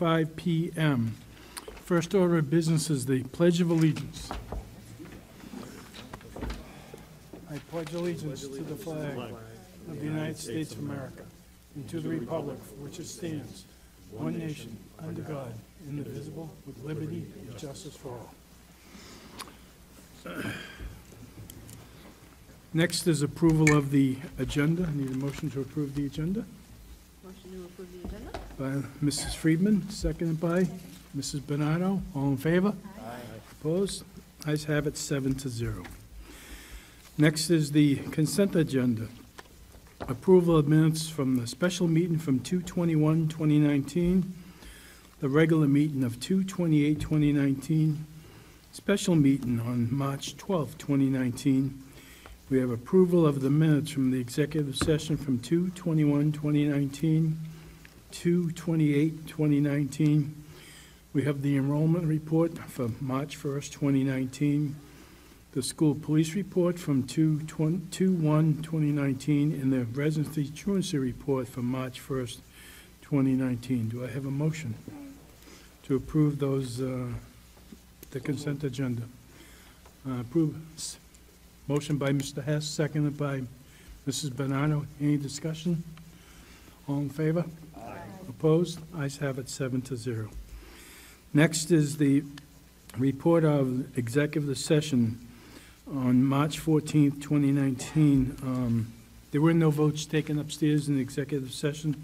5 p.m. First order of business is the Pledge of Allegiance. I pledge allegiance to the flag of the United States of America and to the republic for which it stands, one nation, under God, indivisible, with liberty and justice for all. Next is approval of the agenda. I need a motion to approve the agenda. Motion to approve the agenda? By Mrs. Friedman, seconded by Mrs. Bernardo. All in favor? Aye. Opposed? Ayes have it, 7-0. Next is the consent agenda. Approval of minutes from the special meeting from 2/21/2019, the regular meeting of 2/28/2019, special meeting on March 12, 2019. We have approval of the minutes from the executive session from 2/21/2019, 2/28/2019. We have the enrollment report for March 1st, 2019, the school police report from 2/1/2019, and the residency truancy report for March 1st, 2019. Do I have a motion to approve those, the consent agenda? Approve. Motion by Mr. Hess, seconded by Mrs. Bernardo. Any discussion? All in favor? Aye. Opposed? Ayes have it, 7-0. Next is the report of executive session on March 14th, 2019. There were no votes taken upstairs in the executive session.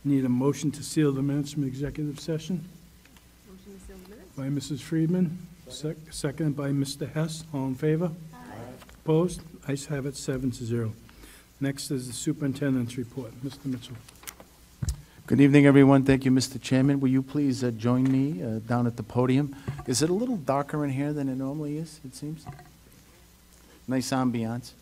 Need a motion to seal the minutes from the executive session Motion to seal the minutes? by Mrs. Friedman, seconded by Mr. Hess. All in favor? Aye. Opposed? Ayes have it, 7-0. Next is the superintendent's report. Mr. Mitchell. Good evening, everyone. Thank you, Mr. Chairman. Will you please join me down at the podium? Is it a little darker in here than it normally is, it seems? Nice ambiance.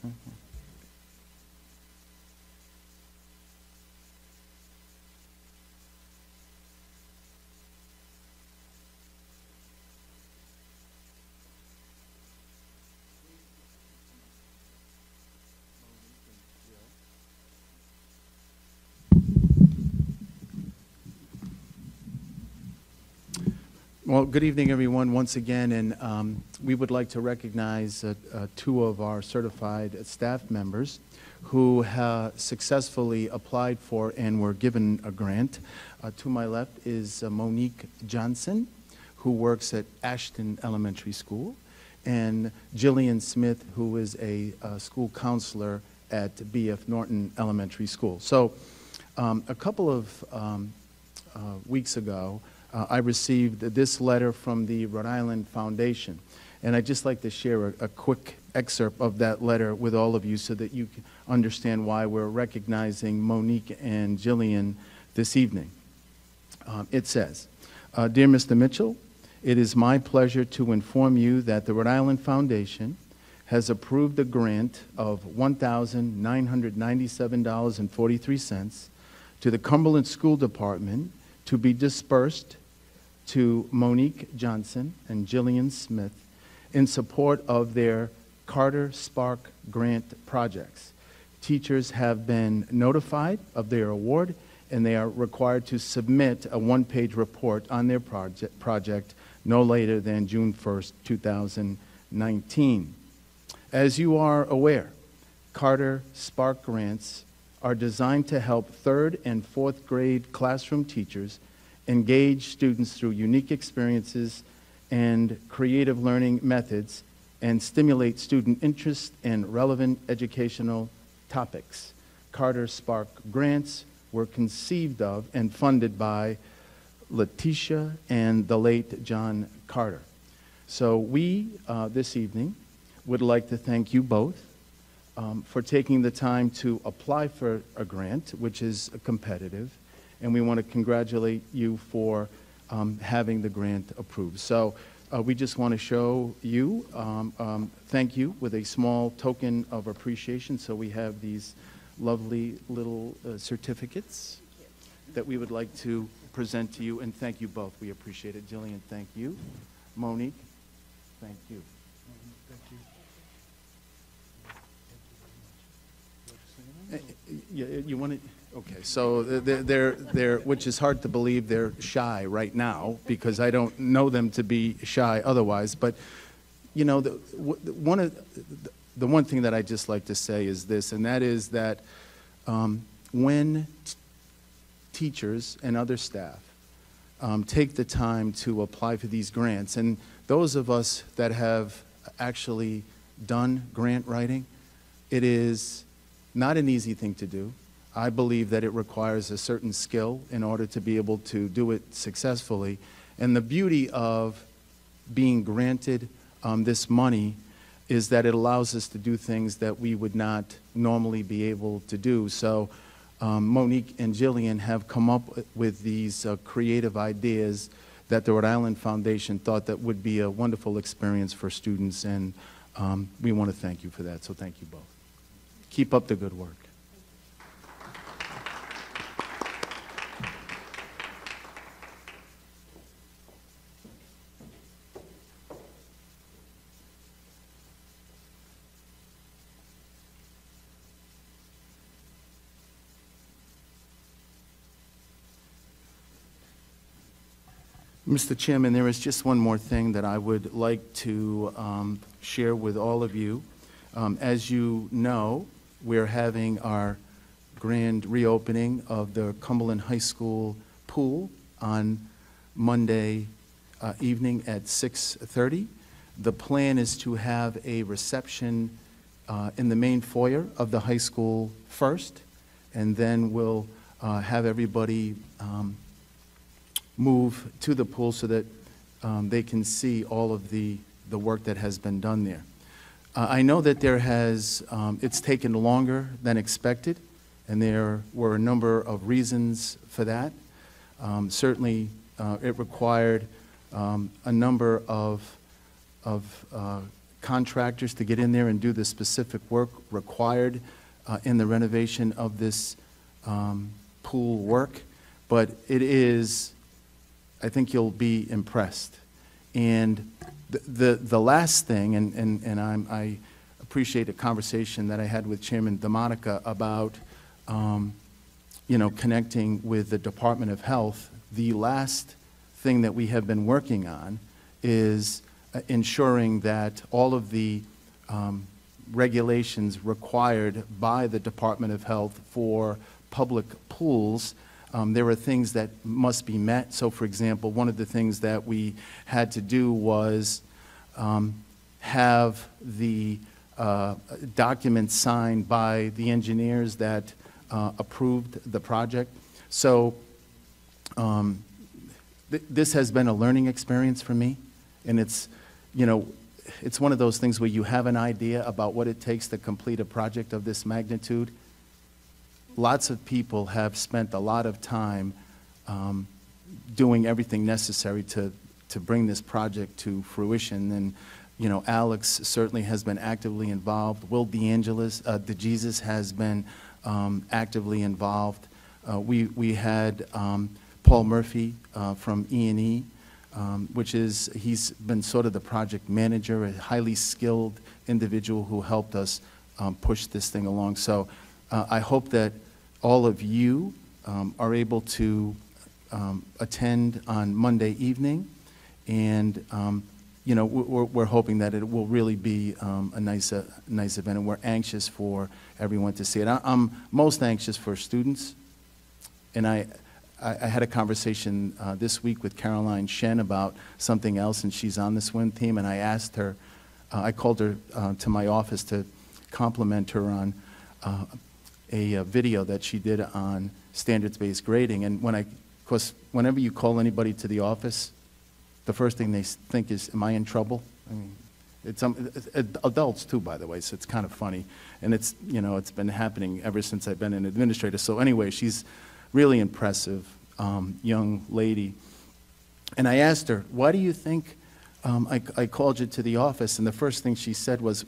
Well, good evening, everyone, once again, and we would like to recognize two of our certified staff members who have successfully applied for and were given a grant. To my left is Monique Johnson, who works at Ashton Elementary School, and Jillian Smith, who is a school counselor at B.F. Norton Elementary School. So a couple of weeks ago, I received this letter from the Rhode Island Foundation, and I'd just like to share a quick excerpt of that letter with all of you so that you can understand why we're recognizing Monique and Jillian this evening. It says, Dear Mr. Mitchell, it is my pleasure to inform you that the Rhode Island Foundation has approved a grant of $1,997.43 to the Cumberland School Department to be dispersed to Monique Johnson and Jillian Smith in support of their Carter Spark Grant projects. Teachers have been notified of their award, and they are required to submit a one-page report on their project no later than June 1st, 2019. As you are aware, Carter Spark Grants are designed to help third and fourth grade classroom teachers engage students through unique experiences and creative learning methods and stimulate student interest in relevant educational topics. Carter Spark Grants were conceived of and funded by Letitia and the late John Carter. So we, this evening, would like to thank you both for taking the time to apply for a grant, which is competitive, and we want to congratulate you for having the grant approved. So we just want to show you, thank you, with a small token of appreciation. So we have these lovely little certificates that we would like to present to you, and thank you both. We appreciate it. Jillian, thank you. Monique, thank you. Thank you. You want to? Okay, so they're, which is hard to believe, they're shy right now, because I don't know them to be shy otherwise. But, you know, the one thing that I just like to say is this, and that is that when teachers and other staff take the time to apply for these grants, and those of us that have actually done grant writing, it is not an easy thing to do. I believe that it requires a certain skill in order to be able to do it successfully. And the beauty of being granted this money is that it allows us to do things that we would not normally be able to do. So Monique and Jillian have come up with these creative ideas that the Rhode Island Foundation thought that would be a wonderful experience for students, and we want to thank you for that, so thank you both. Keep up the good work. Mr. Chairman, there is just one more thing that I would like to share with all of you. As you know, we're having our grand reopening of the Cumberland High School pool on Monday evening at 6:30. The plan is to have a reception in the main foyer of the high school first, and then we'll have everybody move to the pool so that they can see all of the work that has been done there. I know that it's taken longer than expected, and there were a number of reasons for that. Certainly, it required a number of contractors to get in there and do the specific work required in the renovation of this pool work, but it is, I think you'll be impressed. And the last thing, and I appreciate a conversation that I had with Chairman DeMonica about, you know, connecting with the Department of Health. The last thing that we have been working on is ensuring that all of the regulations required by the Department of Health for public pools, there are things that must be met. So, for example, one of the things that we had to do was have the documents signed by the engineers that approved the project. So this has been a learning experience for me, and it's, you know, it's one of those things where you have an idea about what it takes to complete a project of this magnitude. Lots of people have spent a lot of time doing everything necessary to bring this project to fruition. And, you know, Alex certainly has been actively involved. Will DeJesus has been actively involved. We had Paul Murphy from E&E, which is, he's been sort of the project manager, a highly skilled individual who helped us push this thing along. So I hope that all of you are able to attend on Monday evening, and you know, we're hoping that it will really be a nice event, and we're anxious for everyone to see it. I'm most anxious for students, and I had a conversation this week with Caroline Shen about something else, and she's on the swim team, and I asked her, I called her to my office to compliment her on a video that she did on standards-based grading. And of course, whenever you call anybody to the office, the first thing they think is, am I in trouble? I mean, it's adults too, by the way, so it's kind of funny. And it's, you know, it's been happening ever since I've been an administrator. So anyway, she's really impressive young lady. And I asked her, why do you think I called you to the office? And the first thing she said was,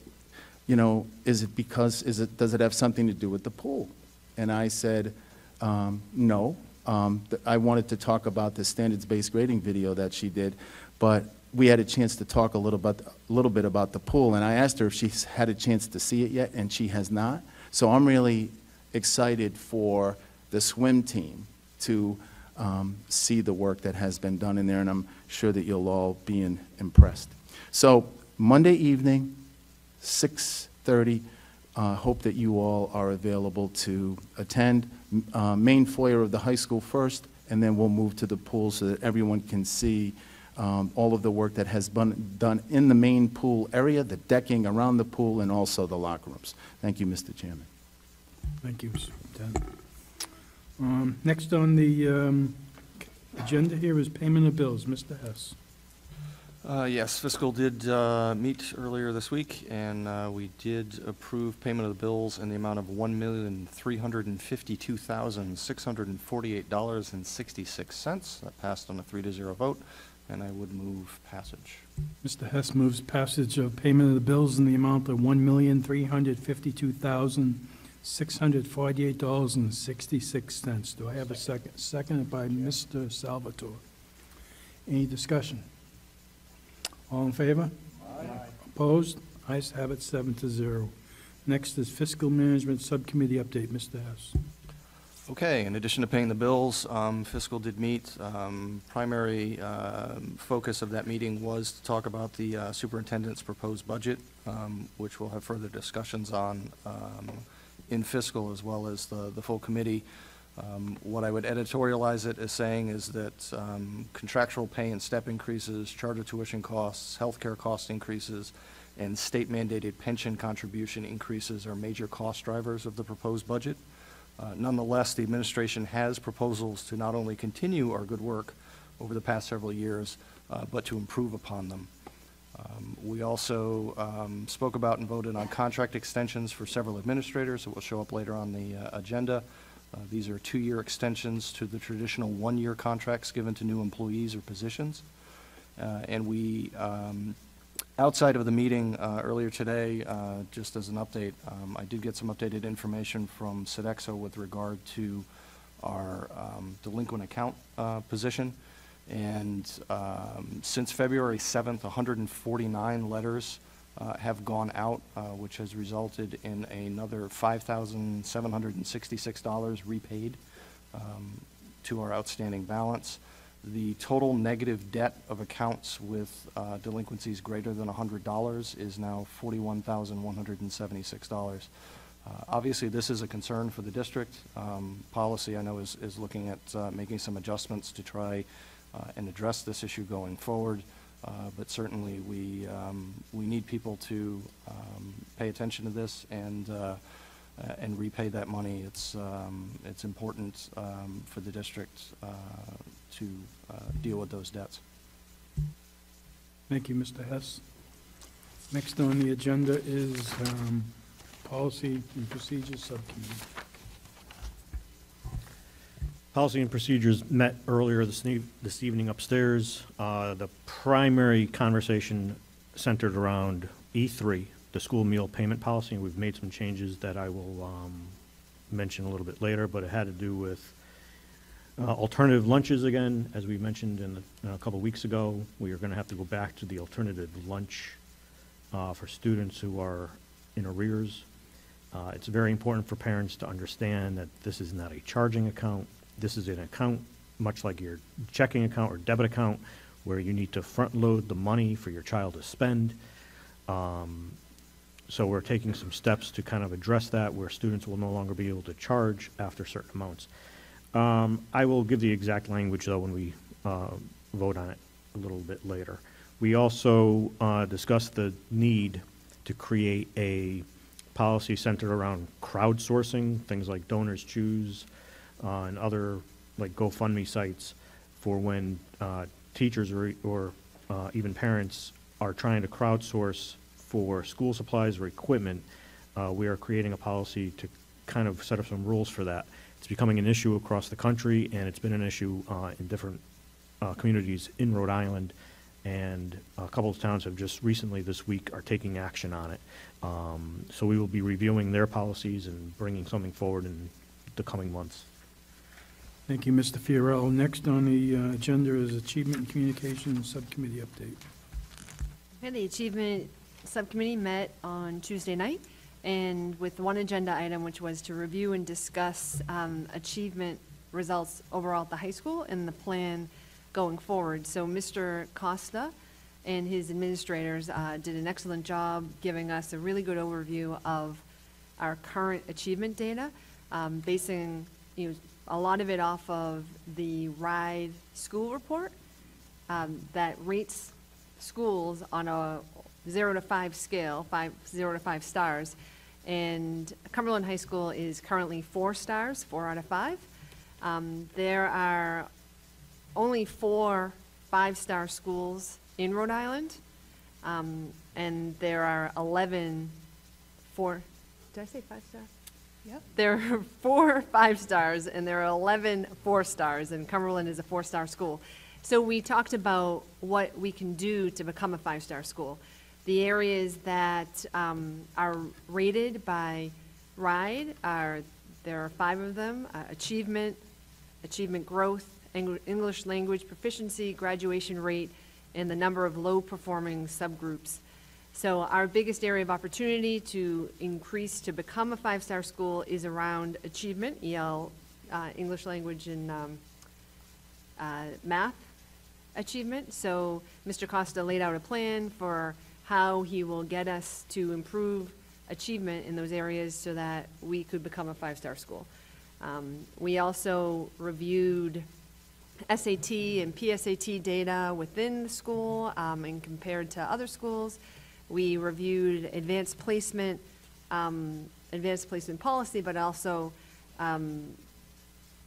you know, does it have something to do with the pool? And I said, no. I wanted to talk about the standards-based grading video that she did, but we had a chance to talk a little bit about the pool, and I asked her if she's had a chance to see it yet, and she has not. So I'm really excited for the swim team to see the work that has been done in there, and I'm sure that you'll all be impressed. So Monday evening, 6:30, hope that you all are available to attend. Main foyer of the high school first, and then we'll move to the pool so that everyone can see all of the work that has been done in the main pool area, the decking around the pool, and also the locker rooms. Thank you, Mr. Chairman. Thank you, Mr. Superintendent. Next on the agenda here is payment of bills. Mr. Hess. Yes, fiscal did meet earlier this week, and we did approve payment of the bills in the amount of $1,352,648.66. That passed on a 3-0 vote, and I would move passage. Mr. Hess moves passage of payment of the bills in the amount of $1,352,648.66. Do I have a second? Seconded by Mr. Salvatore. Any discussion? All in favor? Aye. Opposed? Ayes have it, 7-0. Next is Fiscal Management Subcommittee update. Mr. Hess. Okay, in addition to paying the bills, fiscal did meet. Primary focus of that meeting was to talk about the superintendent's proposed budget, which we'll have further discussions on in fiscal as well as the full committee. What I would editorialize it as saying is that contractual pay and step increases, charter tuition costs, healthcare cost increases, and state mandated pension contribution increases are major cost drivers of the proposed budget. Nonetheless, the administration has proposals to not only continue our good work over the past several years, but to improve upon them. We also spoke about and voted on contract extensions for several administrators that will show up later on the agenda. These are 2-year extensions to the traditional 1-year contracts given to new employees or positions. And we, outside of the meeting earlier today, just as an update, I did get some updated information from Sodexo with regard to our delinquent account position. And since February 7th, 149 letters have gone out, which has resulted in another $5,766 repaid to our outstanding balance. The total negative debt of accounts with delinquencies greater than $100 is now $41,176. Obviously, this is a concern for the district. Policy, I know, is looking at making some adjustments to try and address this issue going forward. But certainly, we need people to pay attention to this and repay that money. It's important for the district to deal with those debts. Thank you, Mr. Hess. Next on the agenda is Policy and Procedures Subcommittee. Policy and Procedures met earlier this evening upstairs. The primary conversation centered around E3, the school meal payment policy, and we've made some changes that I will mention a little bit later, but it had to do with alternative lunches again. As we mentioned a couple weeks ago, we are going to have to go back to the alternative lunch for students who are in arrears. It's very important for parents to understand that this is not a charging account. This is an account, much like your checking account or debit account, where you need to front load the money for your child to spend. So we're taking some steps to kind of address that, where students will no longer be able to charge after certain amounts. I will give the exact language, though, when we vote on it a little bit later. We also discussed the need to create a policy centered around crowdsourcing, things like Donors Choose, and other like GoFundMe sites for when teachers or even parents are trying to crowdsource for school supplies or equipment. We are creating a policy to kind of set up some rules for that. It's becoming an issue across the country, and it's been an issue in different communities in Rhode Island, and a couple of towns have just recently this week are taking action on it. So we will be reviewing their policies and bringing something forward in the coming months. Thank you, Mr. Fiorello. Next on the agenda is Achievement and Communications Subcommittee update. Okay, the Achievement Subcommittee met on Tuesday night, and with one agenda item, which was to review and discuss achievement results overall at the high school and the plan going forward. So Mr. Costa and his administrators did an excellent job giving us a really good overview of our current achievement data, basing a lot of it off of the RIDE school report that rates schools on a 0 to 5 scale, 0 to 5 stars. And Cumberland High School is currently 4 stars, 4 out of 5. There are only 4 5-star schools in Rhode Island, and there are 11 did I say 5-star? Yep. There are 4 5 stars, and there are 11 4 stars, and Cumberland is a 4-star school. So we talked about what we can do to become a 5-star school. The areas that are rated by RIDE there are 5 of them: achievement, achievement growth, English language proficiency, graduation rate, and the number of low-performing subgroups. So our biggest area of opportunity to increase to become a 5-star school is around achievement, EL, English language and math achievement. So Mr. Costa laid out a plan for how he will get us to improve achievement in those areas so that we could become a 5-star school. We also reviewed SAT and PSAT data within the school and compared to other schools. We reviewed advanced placement policy, but also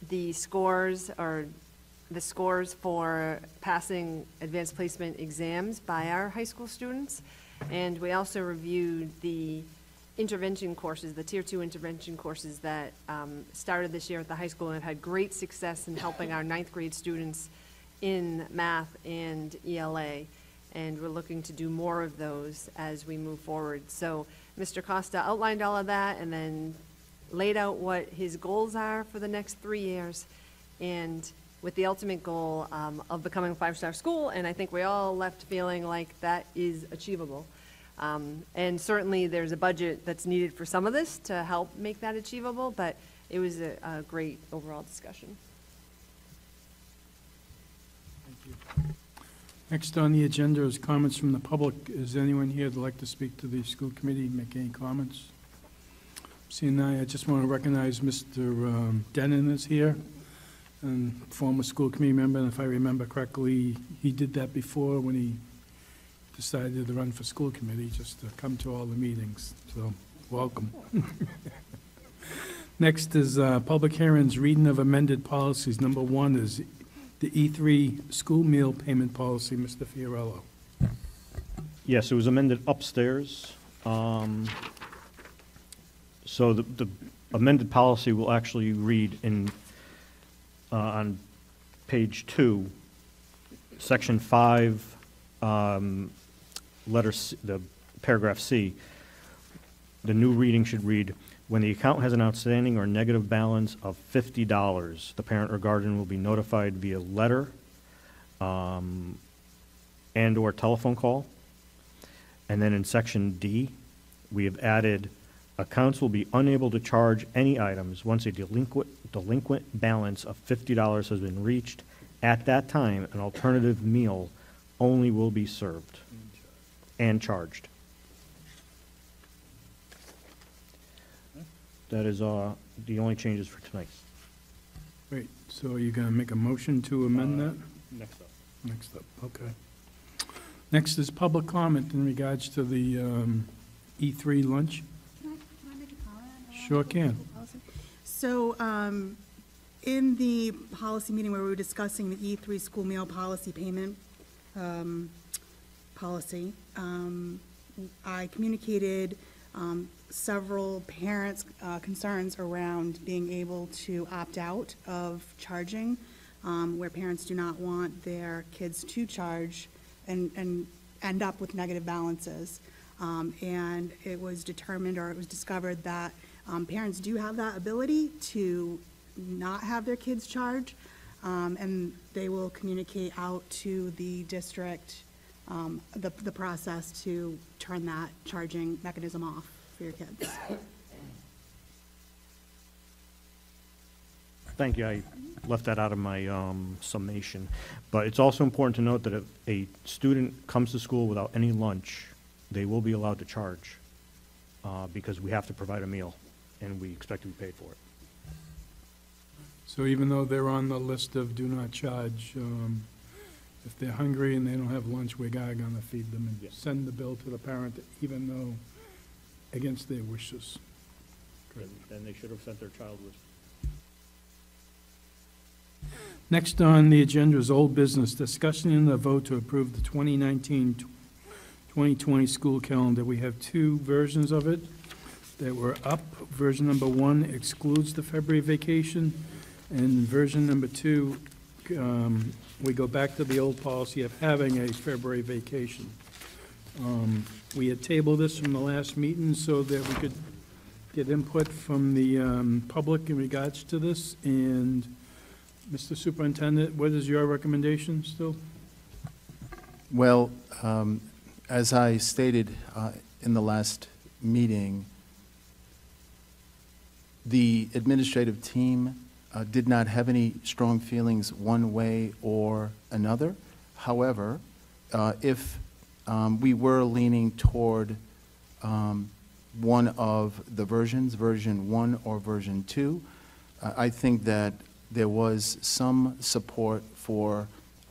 the scores for passing advanced placement exams by our high school students. And we also reviewed the intervention courses, the Tier 2 intervention courses that started this year at the high school and have had great success in helping our 9th grade students in math and ELA. And we're looking to do more of those as we move forward. So Mr. Costa outlined all of that and then laid out what his goals are for the next 3 years, and with the ultimate goal of becoming a 5-star school. And I think we all left feeling like that is achievable. And certainly there's a budget that's needed for some of this to help make that achievable, but it was a great overall discussion. Thank you. Next on the agenda is comments from the public. Is anyone here that'd like to speak to the school committee, make any comments? Seeing none, I just want to recognize Mr. Denon is here, and former school committee member, and if I remember correctly, he did that before when he decided to run for school committee, just to come to all the meetings, so welcome. Next is public hearings, reading of amended policies. Number 1 is the E3 school meal payment policy. Mr. Fiorello. Yes, it was amended upstairs. So the amended policy will actually read on page 2, section 5, letter C, the paragraph C. The new reading should read, when the account has an outstanding or negative balance of $50, the parent or guardian will be notified via letter and/or telephone call. And then in section D, we have added, accounts will be unable to charge any items once a delinquent balance of $50 has been reached. At that time, an alternative meal only will be served and charged. That is the only changes for tonight. Great, so are you going to make a motion to amend that? Next up. Next up, okay. Next is public comment in regards to the E3 lunch. Can I make a comment? Sure can. So, in the policy meeting where we were discussing the E3 school meal policy payment policy, I communicated several parents' concerns around being able to opt out of charging, where parents do not want their kids to charge and end up with negative balances. And it was determined, or it was discovered, that parents do have that ability to not have their kids charge, and they will communicate out to the district the process to turn that charging mechanism off for your kids. Thank you. I left that out of my summation. But it's also important to note that if a student comes to school without any lunch, they will be allowed to charge because we have to provide a meal, and we expect to be paid for it. So even though they're on the list of do not charge, if they're hungry and they don't have lunch, we're gonna feed them and Yes. send the bill to the parent, even though against their wishes. Then they should have sent their child with. Next on the agenda is old business, discussion and a vote to approve the 2019-2020 school calendar. We have two versions of it that were up. Version number 1 excludes the February vacation, and version number 2, we go back to the old policy of having a February vacation. We had tabled this from the last meeting so that we could get input from the public in regards to this, and Mr. Superintendent, what is your recommendation still? Well, as I stated in the last meeting, the administrative team did not have any strong feelings one way or another. However, if we were leaning toward one of the versions, version 1 or version 2, I think that there was some support for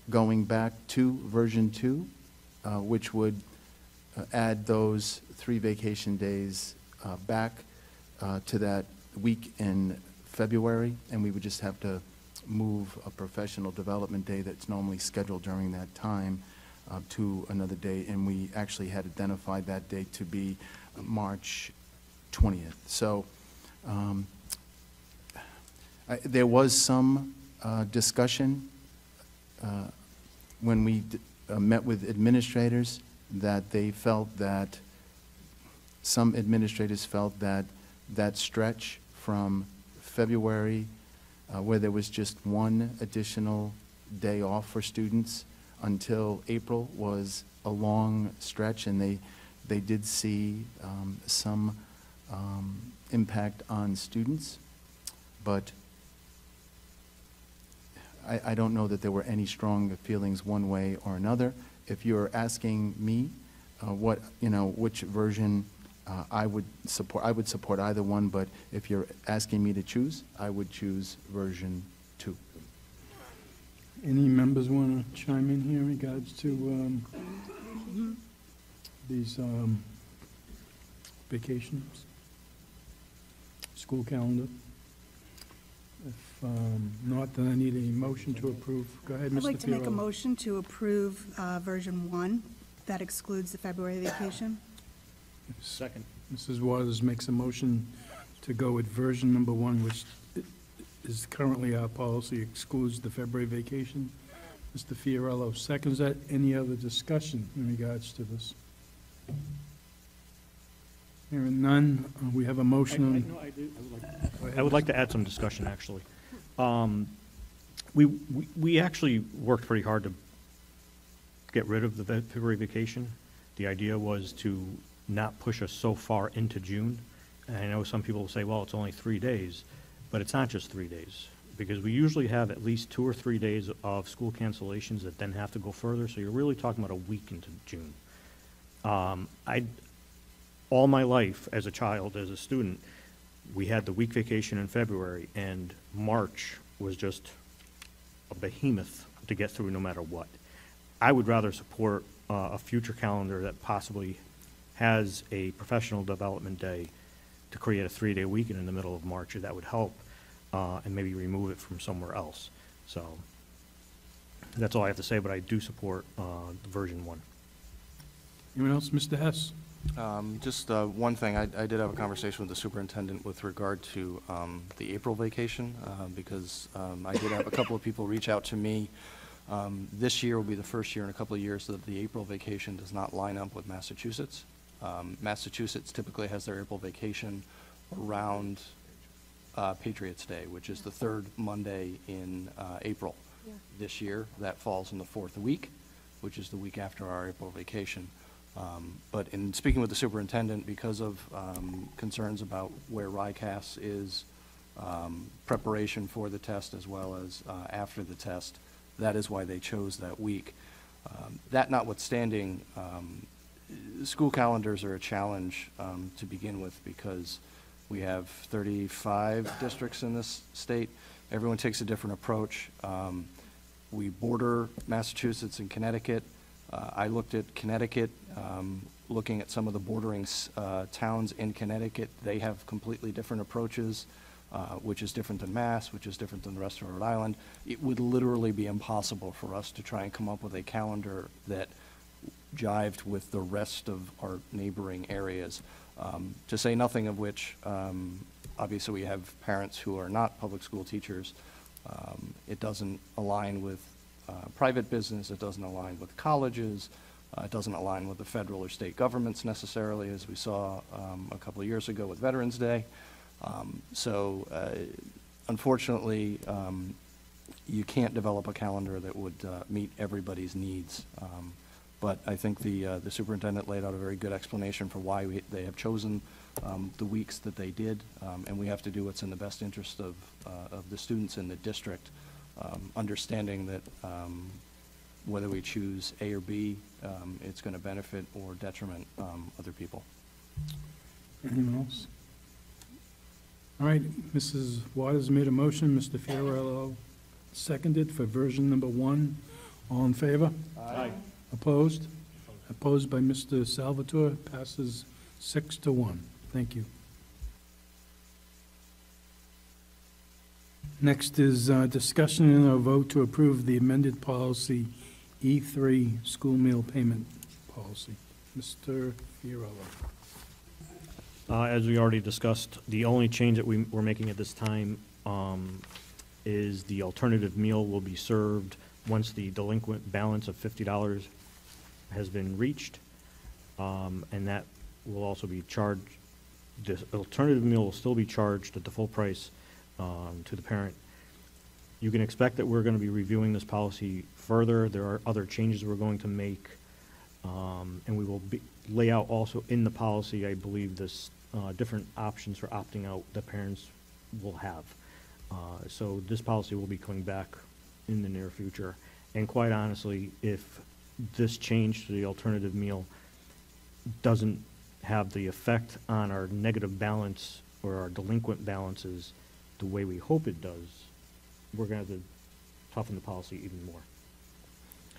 going back to version 2, which would add those 3 vacation days back to that week in February, and we would just have to move a professional development day that's normally scheduled during that time to another day, and we actually had identified that date to be March 20th. So there was some discussion when we met with administrators that they felt that some administrators felt that that stretch from February, where there was just one additional day off for students, until April was a long stretch, and they did see some impact on students. But I don't know that there were any strong feelings one way or another. If you're asking me which version I would support either one, but if you're asking me to choose, I would choose version 2. Any members want to chime in here in regards to these vacations, school calendar? If not, then I need a motion to approve. Go ahead, Mr. I'd like to make a Fiorello. motion to approve version 1 that excludes the February vacation. Second. Mrs. Waters makes a motion to go with version number 1, which is currently our policy, excludes the February vacation. Mr. Fiorello seconds that. Any other discussion in regards to this? Hearing none, we have a motion on. I would like to add some discussion, actually. We actually worked pretty hard to get rid of the February vacation. The idea was to not push us so far into June. And I know some people will say, well, it's only 3 days, but it's not just 3 days, because we usually have at least 2 or 3 days of school cancellations that then have to go further, so you're really talking about a week into June. All my life as a child, as a student, we had the week vacation in February, and March was just a behemoth to get through no matter what. I would rather support a future calendar that possibly has a professional development day to create a 3-day weekend in the middle of March. That would help, and maybe remove it from somewhere else. So that's all I have to say, but I do support version 1. Anyone else? Mr. Hess? Just one thing, I did have a conversation with the superintendent with regard to the April vacation, because I did have a couple of people reach out to me. This year will be the first year in a couple of years that the April vacation does not line up with Massachusetts. Massachusetts typically has their April vacation around Patriots' Day, which is the 3rd Monday in April. Yeah. This year, that falls in the 4th week, which is the week after our April vacation. But in speaking with the superintendent, because of concerns about where RICAS is, preparation for the test as well as after the test, that is why they chose that week. That notwithstanding, school calendars are a challenge to begin with because we have 35 districts in this state. Everyone takes a different approach. We border Massachusetts and Connecticut. I looked at Connecticut, looking at some of the bordering towns in Connecticut. They have completely different approaches, which is different than Mass, which is different than the rest of Rhode Island. It would literally be impossible for us to try and come up with a calendar that jived with the rest of our neighboring areas. To say nothing of which, obviously we have parents who are not public school teachers. It doesn't align with private business, it doesn't align with colleges, it doesn't align with the federal or state governments necessarily, as we saw a couple of years ago with Veterans Day. Unfortunately, you can't develop a calendar that would meet everybody's needs. But I think the superintendent laid out a very good explanation for why they have chosen the weeks that they did, and we have to do what's in the best interest of the students in the district, understanding that whether we choose A or B, it's going to benefit or detriment other people. Anyone else? All right, Mrs. Waters made a motion, Mr. Fiorello seconded for version number 1. All in favor? Aye. Opposed? Opposed by Mr. Salvatore, passes 6-1. Thank you. Next is discussion and a vote to approve the amended policy E3 school meal payment policy. Mr. Fiorello. As we already discussed, the only change that we're making at this time is the alternative meal will be served once the delinquent balance of $50 has been reached, and that will also be charged. This alternative meal will still be charged at the full price to the parent. You can expect that we're going to be reviewing this policy further. There are other changes we're going to make, and we will lay out also in the policy, I believe, this different options for opting out that parents will have. So this policy will be coming back in the near future. And quite honestly, if this change to the alternative meal doesn't have the effect on our negative balance or our delinquent balances the way we hope it does, we're going to have to toughen the policy even more.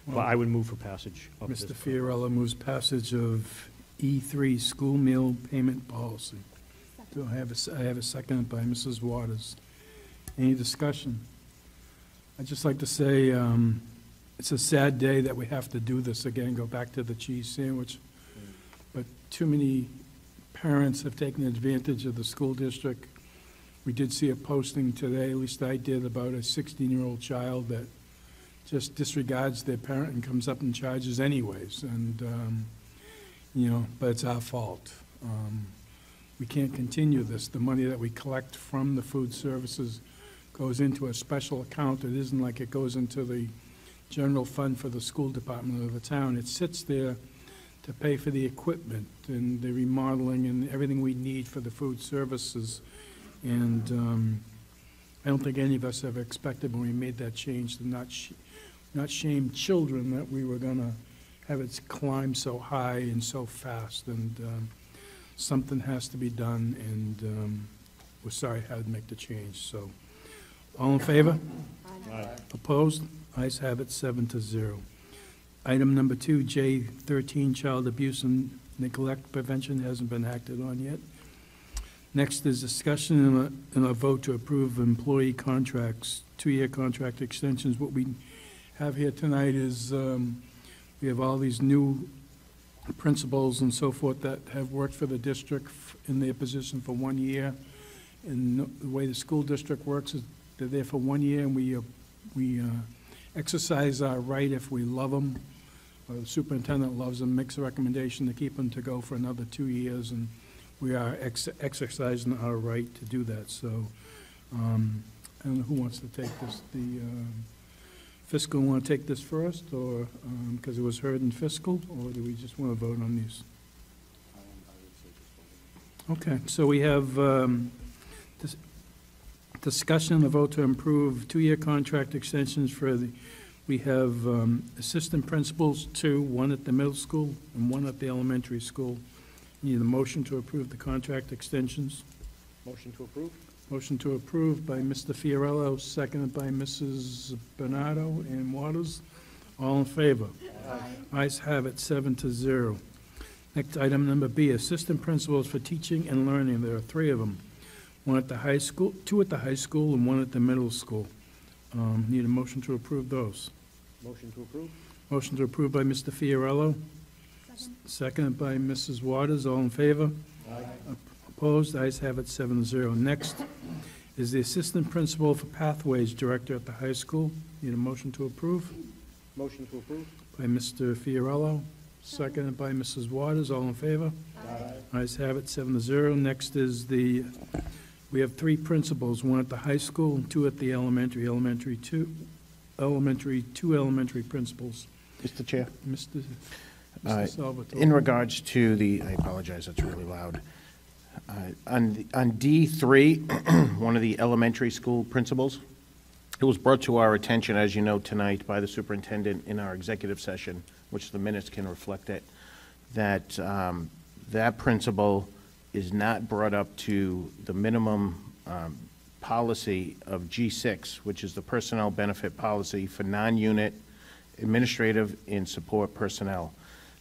But I would move for passage of this. Mr. Fiorello moves passage of E3 school meal payment policy. Do I have a second by Mrs. Waters. Any discussion? I'd just like to say it's a sad day that we have to do this again, go back to the cheese sandwich. But too many parents have taken advantage of the school district. We did see a posting today, at least I did, about a 16-year-old child that just disregards their parent and comes up and charges anyways. And, but it's our fault. We can't continue this. The money that we collect from the food services goes into a special account. It isn't like it goes into the general fund for the school department of the town. It sits there to pay for the equipment and the remodeling and everything we need for the food services. And I don't think any of us ever expected when we made that change to not shame children that we were going to have it climb so high and so fast. And something has to be done, and we're sorry I had to make the change. So, all in favor? Aye. Opposed? Ayes have it, 7-0. Item number 2, J13, child abuse and neglect prevention, hasn't been acted on yet. Next is discussion and a vote to approve employee contracts, 2-year contract extensions. What we have here tonight is we have all these new principals and so forth that have worked for the district in their position for 1 year. And the way the school district works is they're there for 1 year, and we exercise our right if we love them, or the superintendent loves them, makes a recommendation to keep them to go for another 2 years, and we are exercising our right to do that. So I don't know who wants to take this. fiscal want to take this first, or, because it was heard in fiscal, or do we just want to vote on these? Okay, so we have discussion and a vote to approve two-year contract extensions for the, we have assistant principals, two, one at the middle school and one at the elementary school. Need a motion to approve the contract extensions. Motion to approve? Motion to approve by Mr. Fiorello, seconded by Mrs. Bernardo and Waters. All in favor? Aye. Ayes have it, 7-0. Next, item number B, assistant principals for teaching and learning. There are three of them. One at the high school, two at the high school, and one at the middle school. Need a motion to approve those. Motion to approve? Motion to approve by Mr. Fiorello. Seconded by Mrs. Waters. All in favor? Aye. Opposed? Ayes have it, 7-0. Next is the assistant principal for pathways director at the high school. Need a motion to approve Motion to approve? by Mr. Fiorello. Seconded by Mrs. Waters. All in favor? Aye. Ayes have it, 7-0. Next is the, we have three principals, one at the high school and two at the elementary. Two elementary principals. Mr. Chair, Mr. Salvatore. in regards to the, I apologize, that's really loud. On D3, one of the elementary school principals, it was brought to our attention, as you know, tonight by the superintendent in our executive session, which the minutes can reflect it, that that principal is not brought up to the minimum policy of G6, which is the personnel benefit policy for non-unit administrative and support personnel.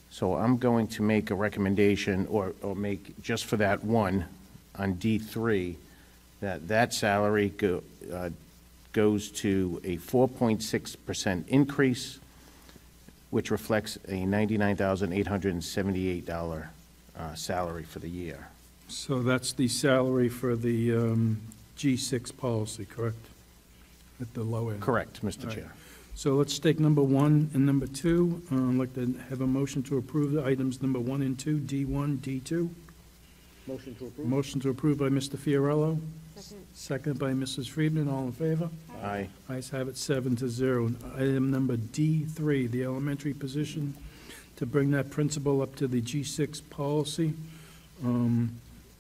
So I'm going to make a recommendation, or make, just for that one, on D3, that salary goes to a 4.6% increase, which reflects a $99,878 salary for the year. So that's the salary for the G6 policy, correct? At the low end. Correct, Mr. All right. Chair. So let's take number one and number two. I'd like to have a motion to approve the items number 1 and 2, D1, D2. Motion to approve? Motion to approve by Mr. Fiorello. Second. Second by Mrs. Friedman. All in favor? Aye. Ayes have it, 7-0. Item number D3, the elementary position, to bring that principal up to the G6 policy. I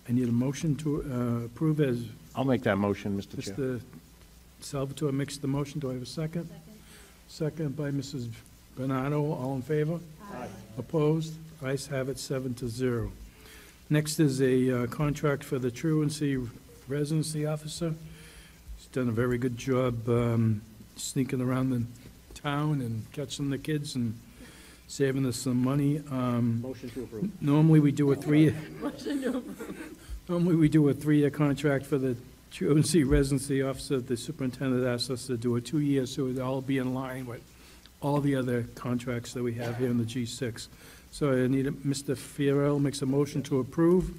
need a motion to approve as I'll make that motion, Mr. Chair. Mr. Salvatore makes the motion. Do I have a second? Second by Mrs. Bernardo. All in favor? Aye. Opposed? Ayes have it, 7-0. Next is a contract for the truancy residency officer. He's done a very good job sneaking around the town and catching the kids and saving us some money. Motion to approve? Normally, we do a three-year contract for the truancy residency officer. The superintendent asked us to do a 2-year, so it'd all be in line with all the other contracts that we have here in the G6. So I need, Mr. Fiorello makes a motion to approve,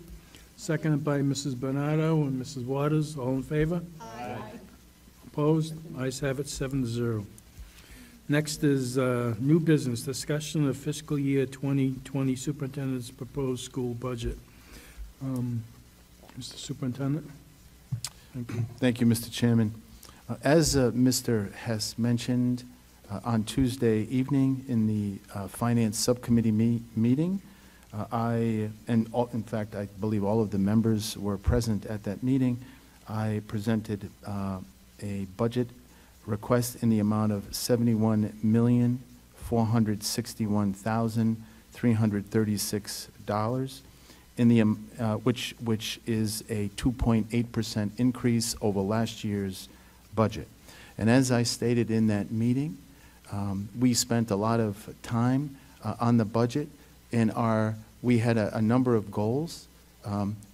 seconded by Mrs. Bernardo and Mrs. Waters. All in favor? Aye. Opposed? Ayes have it, 7-0. Next is new business, discussion of fiscal year 2020 superintendent's proposed school budget. Mr. Superintendent? Thank you. Thank you, Mr. Chairman. As Mr. Hess mentioned, on Tuesday evening in the Finance Subcommittee meeting, in fact, I believe all of the members were present at that meeting, I presented a budget request in the amount of $71,461,336, which is a 2.8% increase over last year's budget. And as I stated in that meeting, we spent a lot of time on the budget, and we had a number of goals,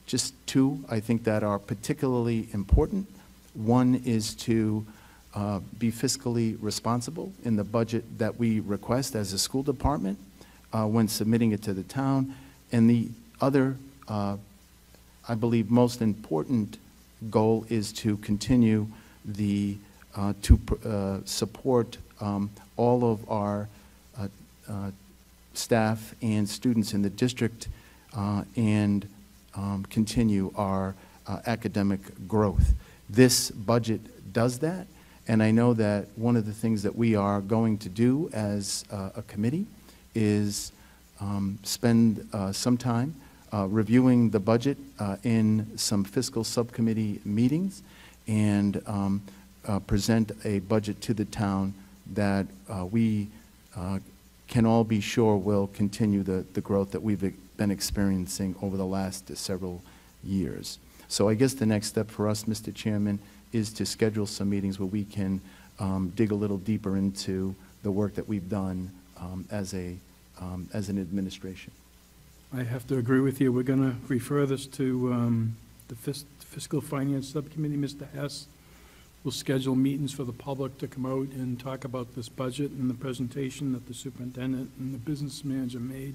just two, I think, that are particularly important. One is to be fiscally responsible in the budget that we request as a school department when submitting it to the town. And the other, I believe, most important goal is to continue to support all of our staff and students in the district and continue our academic growth. This budget does that, And I know that one of the things that we are going to do as a committee is spend some time reviewing the budget in some fiscal subcommittee meetings and present a budget to the town that we can all be sure will continue the growth that we've been experiencing over the last several years. So I guess the next step for us, Mr. Chairman, is to schedule some meetings where we can dig a little deeper into the work that we've done as an administration. I have to agree with you. We're going to refer this to the Fiscal Finance Subcommittee. Mr. Hess will schedule meetings for the public to come out and talk about this budget and the presentation that the superintendent and the business manager made.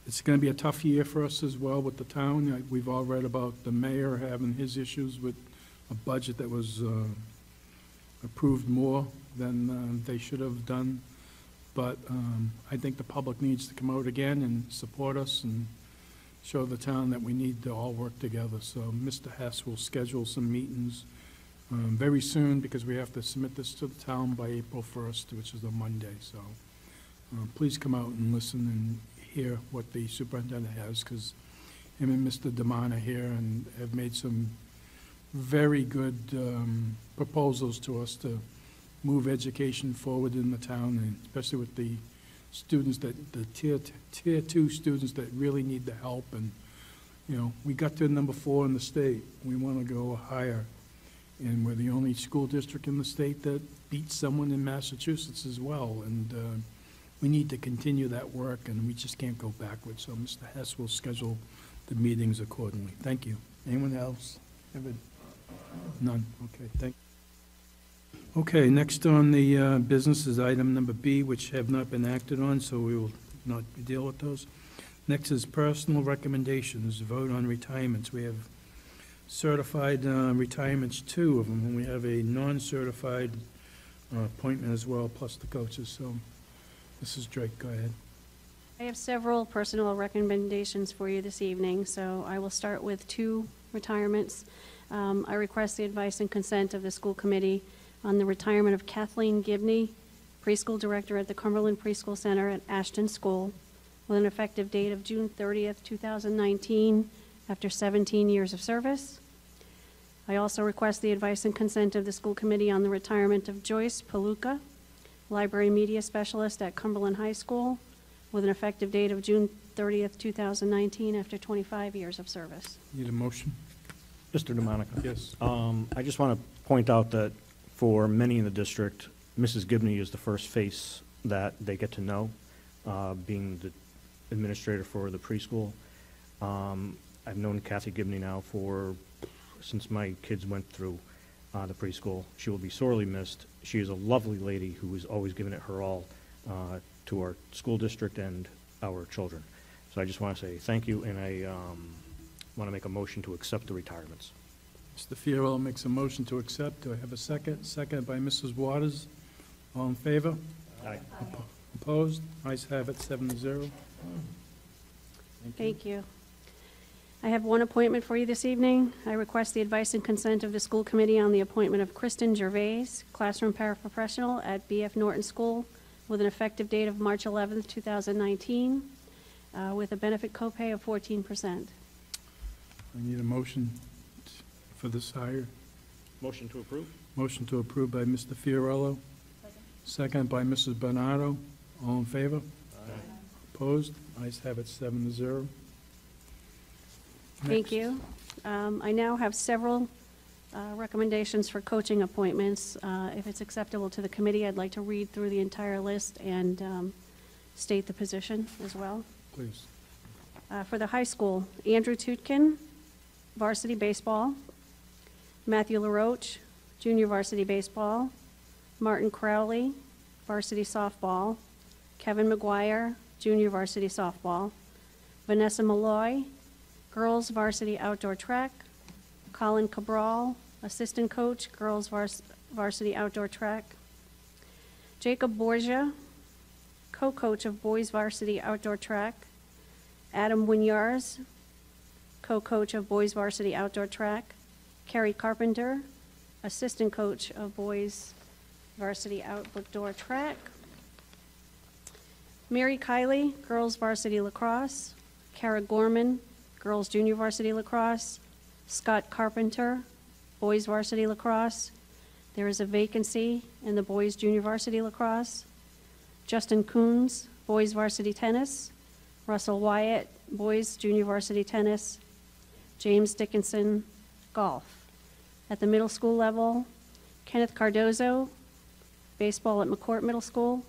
It's going to be a tough year for us as well with the town. We've all read about the mayor having his issues with a budget that was approved more than they should have done. But I think the public needs to come out again and support us and show the town that we need to all work together. So Mr. Hess will schedule some meetings very soon because we have to submit this to the town by April 1st, which is a Monday. So please come out and listen and hear what the superintendent has, because him and Mr. DeMon are here and have made some very good proposals to us to move education forward in the town, and especially with the students that, the tier 2 students that really need the help. And, you know, we got to number 4 in the state. We want to go higher. And we're the only school district in the state that beat someone in Massachusetts as well. And we need to continue that work, and we just can't go backwards. So Mr. Hess will schedule the meetings accordingly. Thank you. Anyone else? None? Okay, thank you. Okay, next on the business is item number B, which have not been acted on, so we will not deal with those. Next is personal recommendations, vote on retirements. We have certified retirements, 2 of them, and we have a non-certified appointment as well, plus the coaches. So Mrs. Drake, go ahead. I have several personal recommendations for you this evening, so I will start with 2 retirements. I request the advice and consent of the school committee on the retirement of Kathleen Gibney, preschool director at the Cumberland Preschool Center at Ashton School, with an effective date of June 30th, 2019, after 17 years of service. I also request the advice and consent of the school committee on the retirement of Joyce Paluca, library media specialist at Cumberland High School, with an effective date of June 30th, 2019, after 25 years of service. Need a motion? Mr. DeMonica? Yes. I just want to point out that for many in the district, Mrs. Gibney is the first face that they get to know, being the administrator for the preschool. I've known Kathy Gibney now since my kids went through the preschool. She will be sorely missed. She is a lovely lady who has always given it her all to our school district and our children. So I just want to say thank you, and I want to make a motion to accept the retirements. Mr. Fiorello makes a motion to accept. Do I have a second? Second by Mrs. Waters. All in favor? Aye. Opposed? Ayes have it, 7-0. Thank you. I have 1 appointment for you this evening. I request the advice and consent of the school committee on the appointment of Kristen Gervais, classroom paraprofessional at B.F. Norton School, with an effective date of March 11th, 2019, with a benefit copay of 14%. I need a motion for this hire. Motion to approve? Motion to approve by Mr. Fiorello. Second by Mrs. Bernardo. All in favor? Aye. Opposed? Ayes have it, 7-0. Thank you. I now have several recommendations for coaching appointments. If it's acceptable to the committee, I'd like to read through the entire list and state the position as well. Please. For the high school, Andrew Tutkin, varsity baseball. Matthew LaRoche, junior varsity baseball. Martin Crowley, varsity softball. Kevin McGuire, junior varsity softball. Vanessa Malloy, girls varsity outdoor track. Colin Cabral, assistant coach, girls varsity outdoor track. Jacob Borgia, co-coach of boys varsity outdoor track. Adam Winyars, co-coach of boys varsity outdoor track. Carrie Carpenter, assistant coach of boys varsity outdoor track. Mary Kiley, girls varsity lacrosse. Kara Gorman, girls junior varsity lacrosse. Scott Carpenter, boys varsity lacrosse. There is a vacancy in the boys junior varsity lacrosse. Justin Coons, boys varsity tennis. Russell Wyatt, boys junior varsity tennis. James Dickinson, golf. At the middle school level, Kenneth Cardozo, baseball at McCourt Middle School.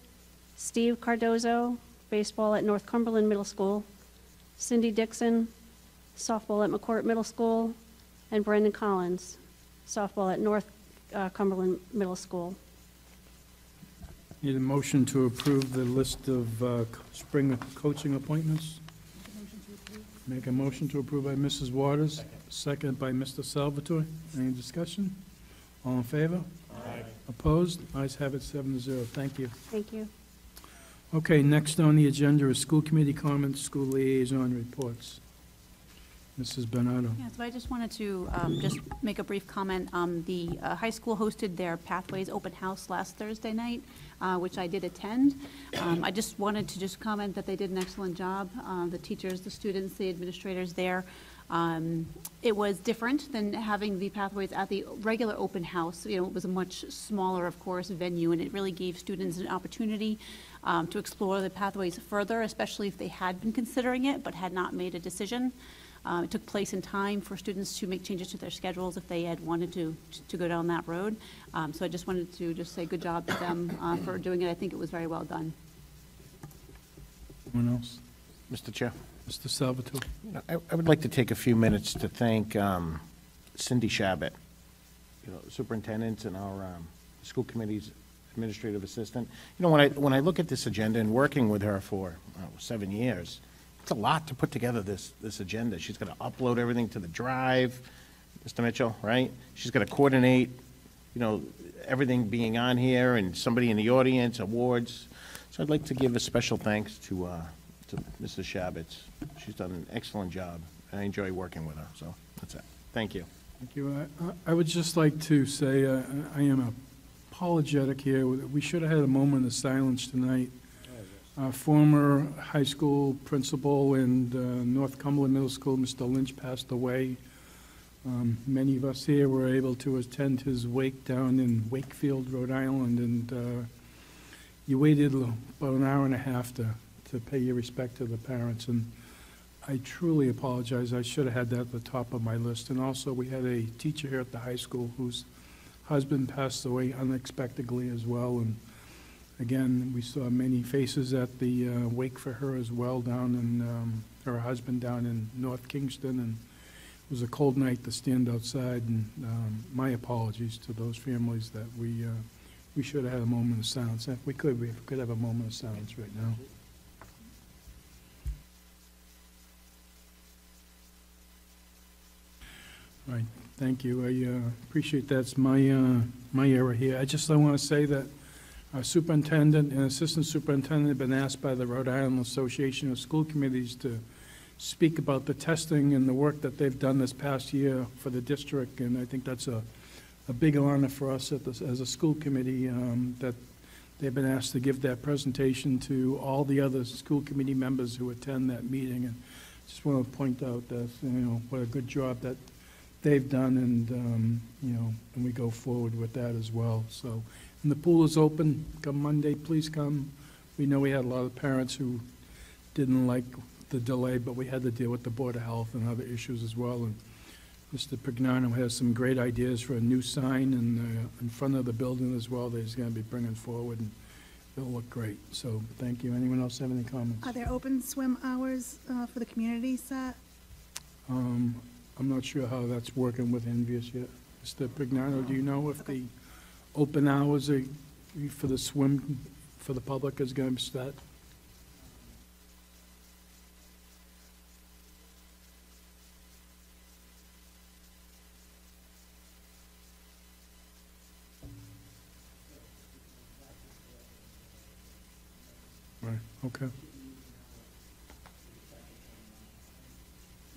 Steve Cardozo, baseball at North Cumberland Middle School. Cindy Dixon, softball at McCourt Middle School. And Brandon Collins, softball at North Cumberland Middle School. Need a motion to approve the list of spring coaching appointments? Make a motion to approve by Mrs. Waters. Second by Mr. Salvatore. Any discussion? All in favor? Aye. Opposed? Ayes have it, 7-0. Thank you. Thank you. Okay, next on the agenda is school committee comments, school liaison reports. Mrs. Bernardo. Yeah, so I just wanted to just make a brief comment. The high school hosted their Pathways open house last Thursday night, which I did attend. I just wanted to just comment that they did an excellent job. The teachers, the students, the administrators there. It was different than having the Pathways at the regular open house. You know, it was a much smaller, of course, venue, and it really gave students an opportunity to explore the Pathways further, especially if they had been considering it but had not made a decision. It took place in time for students to make changes to their schedules if they had wanted to go down that road. So I just wanted to just say good job to them for doing it. I think it was very well done. Anyone else? Mr. Chair, Mr. Salvatore. I would like to take a few minutes to thank Cindy Shabbat, superintendent and our school committee's administrative assistant. You know, when I look at this agenda and working with her for 7 years, it's a lot to put together this agenda. She's got to upload everything to the drive, Mr. Mitchell, right? She's got to coordinate, everything being on here and somebody in the audience, awards. So I'd like to give a special thanks to Mrs. Shabbat. She's done an excellent job. I enjoy working with her, so that's it. Thank you. Thank you. I would just like to say I am apologetic here. We should have had a moment of silence tonight. Our former high school principal in North Cumberland Middle School, Mr. Lynch, passed away. Many of us here were able to attend his wake down in Wakefield, Rhode Island, and you waited about an hour and a half to pay your respect to the parents, and I truly apologize. I should have had that at the top of my list. And also, we had a teacher here at the high school whose husband passed away unexpectedly as well, and again, we saw many faces at the wake for her as well down in, her husband down in North Kingston, and it was a cold night to stand outside, and my apologies to those families that we should have had a moment of silence. If we could have a moment of silence right now. All right, thank you. I appreciate that's my error here. I want to say that our superintendent and assistant superintendent have been asked by the Rhode Island Association of School Committees to speak about the testing and the work that they've done this past year for the district, and I think that's a big honor for us as a school committee that they've been asked to give that presentation to all the other school committee members who attend that meeting. And just want to point out that, what a good job that they've done, and, and we go forward with that as well. So. And the pool is open. Come Monday, please come. We know we had a lot of parents who didn't like the delay, but we had to deal with the Board of Health and other issues as well. And Mr. Pignano has some great ideas for a new sign in front of the building as well that he's going to be bringing forward, and it'll look great. So thank you. Anyone else have any comments? Are there open swim hours for the community set? I'm not sure how that's working with Envious yet. Mr. Pignano, do you know if the open hours for the swim for the public is going to start? Right, okay.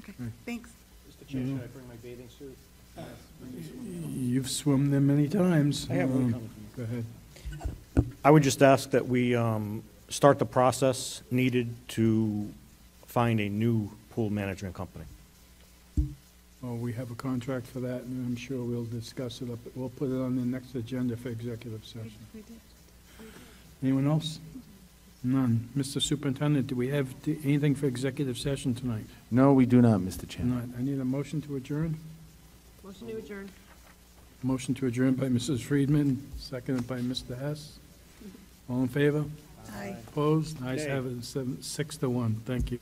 Okay, thanks. Mr. Chair, should I bring my bathing suit? You've swum there many times. I have one Um, coming. Go ahead. I would just ask that we start the process needed to find a new pool management company. Well, we have a contract for that, and I'm sure we'll discuss it up. We'll put it on the next agenda for executive session. Anyone else? None. Mr. Superintendent, do we have anything for executive session tonight? No, we do not, Mr. Chairman. Not. I need a motion to adjourn. Motion to adjourn. Motion to adjourn by Mrs. Friedman, seconded by Mr. Hess. All in favor? Aye. Opposed? Ayes have it, 6-1. Thank you.